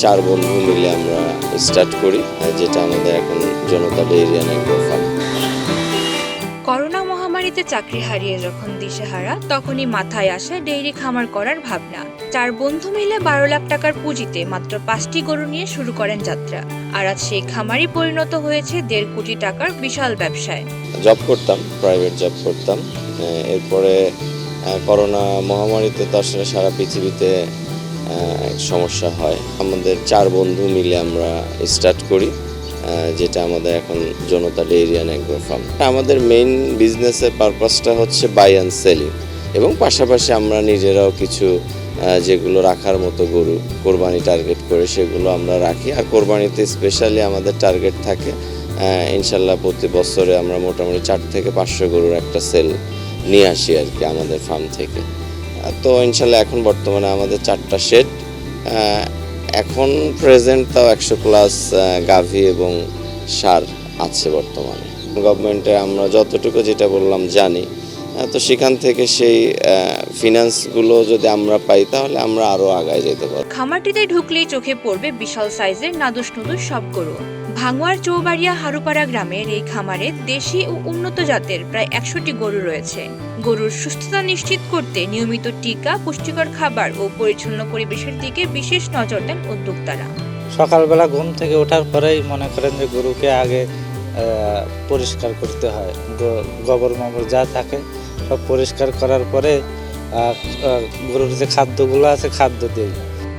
চার বন্ধু মিলে আমরা স্টার্ট করি, যেটা আমাদের এখন Janata dairy and agro farm. Corona মহামারীতে চাকরি হারিয়ে যখন দিশেহারা, তখনই মাথায় আসে ডেইরি খামার করার ভাবনা। চার বন্ধু মিলে 12 লাখ টাকার পুঁজিতে মাত্র 5টি গরু নিয়ে শুরু করেন যাত্রা। আর আজ সেই খামারই পরিণত হয়েছে 1.5 কোটি টাকার বিশাল ব্যবসায়। জব করতাম, প্রাইভেট জব করতাম। এরপরে করোনা মহামারীতে তো আসলে সারা পৃথিবীতে সমস্যা হয়। আমাদের চার বন্ধু মিলে আমরা স্টার্ট করি, যেটা আমাদের এখন Janata dairy and agro farm. আমাদের মেইন বিজনেসের পারপাসটা হচ্ছে বাই অ্যান্ড সেলিং, এবং পাশাপাশি আমরা নিজেরাও কিছু যেগুলো রাখার মতো গরু কোরবানি টার্গেট করে সেগুলো আমরা রাখি। আর কোরবানিতে স্পেশালি আমাদের টার্গেট থাকে ইনশাল্লাহ প্রতি বছরে আমরা মোটামুটি 4 থেকে 500 গরুর একটা সেল নিয়ে আসি আর কি আমাদের ফার্ম থেকে। তো ইনশাল্লাহ এখন বর্তমানে আমাদের 4টা শেড, এখন প্রেজেন্ট তাও 100+ গাভী এবং ষাঁড় আছে বর্তমানে। গভর্নমেন্টে আমরা যতটুকু যেটা বললাম জানি, তো সেখান থেকে সেই ফিনান্সগুলো যদি আমরা পাই তাহলে আমরা আরও আগায় যেতে পারব। খামারটিতে ঢুকলেই চোখে পড়বে বিশাল সাইজের নাদুস নুদুস সব গরু। ভাঙ্গুয়ার চৌবাড়িয়া হারুপাড়া গ্রামের এই খামারে দেশি ও উন্নত জাতের প্রায় 100টি গরু রয়েছে। গরুর সুস্থতা নিশ্চিত করতে নিয়মিত টিকা, পুষ্টিকর খাবার ও পরিচ্ছন্ন পরিবেশের দিকে বিশেষ নজর দেন উদ্যোক্তারা। সকালবেলা ঘুম থেকে ওঠার পরেই মনে করেন যে গরুকে আগে পরিষ্কার করতে হয়। গোবর মোবর যা থাকে সব পরিষ্কার করার পরে গরুর যে খাদ্যগুলো আছে খাদ্য দিই।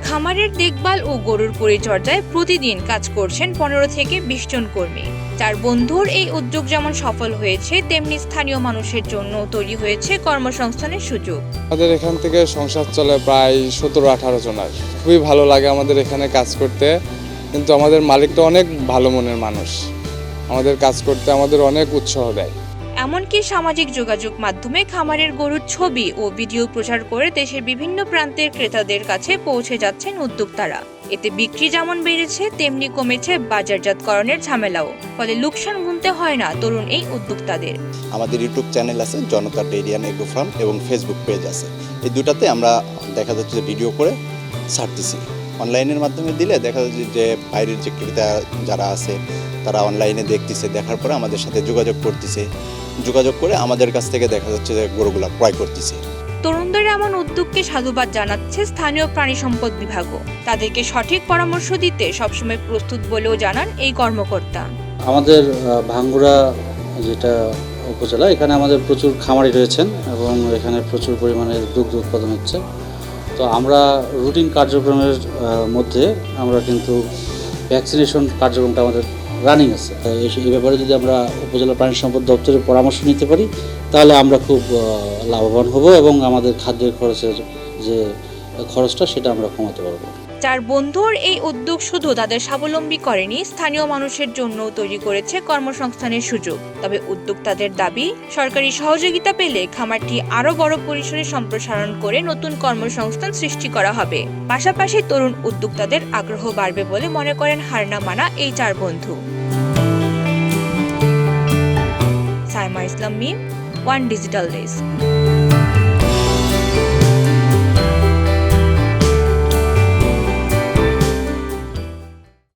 খামারের দেখভাল ও গরুর পরিচর্যায় প্রতিদিন কাজ করছেন 15 থেকে 20 জন কর্মী। চার বন্ধুর এই উদ্যোগ যেমন সফল হয়েছে, তেমনি স্থানীয় মানুষের জন্য তৈরি হয়েছে কর্মসংস্থানের সুযোগ। আমাদের এখান থেকে সংসার চলে প্রায় 17-18 জনের। খুবই ভালো লাগে আমাদের এখানে কাজ করতে, কিন্তু আমাদের মালিকটা অনেক ভালো মনের মানুষ। আমাদের কাজ করতে আমাদের অনেক উৎসাহ দেয়। এমনকি সামাজিক যোগাযোগ মাধ্যমে খামারের গরুর ছবি ও ভিডিও প্রচার করে দেশের বিভিন্ন প্রান্তের ক্রেতাদের কাছে পৌঁছে যাচ্ছেন উদ্যোক্তারা। এতে বিক্রি যেমন বেড়েছে, তেমনি কমেছে বাজারজাতকরণের ঝামেলাও। ফলে লোকসান গুনতে হয় না তরুণ এই উদ্যোক্তাদের। আমাদের ইউটিউব চ্যানেল আছে জনতা ডেইরি অ্যান্ড এগ্রো ফার্ম, এবং ফেসবুক পেজ আছে। এই দুটাতে আমরা দেখা যাচ্ছে যে ভিডিও করে ছাড়তেছি। অনলাইনের মাধ্যমে দিলে দেখা যাচ্ছে যে বাইরের যে ক্রেতা যারা আছে তারা অনলাইনে দেখতেছে, দেখার পরে আমাদের সাথে যোগাযোগ করতেছে, যোগাযোগ করে আমাদের কাছ থেকে দেখা যাচ্ছে যে গরুগুলা ক্রয় করতেছে। তরুণদের এমন উদ্যোগকে সাধুবাদ জানাচ্ছে স্থানীয় প্রাণী সম্পদ বিভাগও। তাদেরকে সঠিক পরামর্শ দিতে সবসময় প্রস্তুত বলেও জানান এই কর্মকর্তা। আমাদের ভাঙ্গুড়া যেটা উপজেলা, এখানে আমাদের প্রচুর খামারি রয়েছেন এবং এখানে প্রচুর পরিমাণে দুগ্ধ উৎপাদন হচ্ছে। তো আমরা রুটিন কার্যক্রমের মধ্যে আমরা কিন্তু ভ্যাকসিনেশন কার্যক্রমটা আমাদের রানিং আছে। এই ব্যাপারে যদি আমরা উপজেলা প্রাণী সম্পদ দপ্তরের পরামর্শ নিতে পারি তাহলে আমরা খুব লাভবান হব এবং আমাদের খাদ্যের খরচের যে খরচটা সেটা আমরা কমাতে পারবো। চার বন্ধুর এই উদ্যোগ শুধু তাদের স্বাবলম্বী করেনি, স্থানীয় মানুষের জন্য তৈরি করেছে কর্মসংস্থানের সুযোগ। তবে উদ্যোক্তাদের দাবি, সরকারি সহযোগিতা পেলে খামারটি আরও বড় পরিসরে সম্প্রসারণ করে নতুন কর্মসংস্থান সৃষ্টি করা হবে। পাশাপাশি তরুণ উদ্যোক্তাদের আগ্রহ বাড়বে বলে মনে করেন হার না মানা এই চার বন্ধু। সাইমা ইসলাম মিম, ওয়ান ডিজিটাল ডেস্ক।